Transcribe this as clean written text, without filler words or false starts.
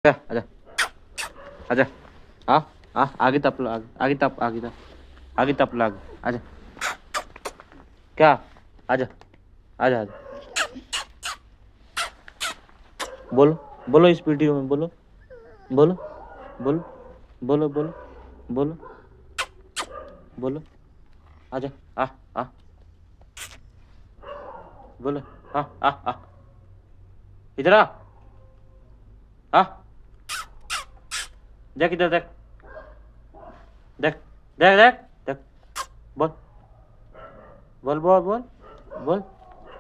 आजा आजा हाँ हाँ आगे तप लो आगे तप लो आजा क्या आजा आजा आजा बोलो बोलो इस वीडियो में बोलो बोलो बोलो बोलो बोलो बोलो बोलो आजा आ बोलो आ इधर आ देख इधर देख देख देख देख देख बोल बोल बोल बोल बोल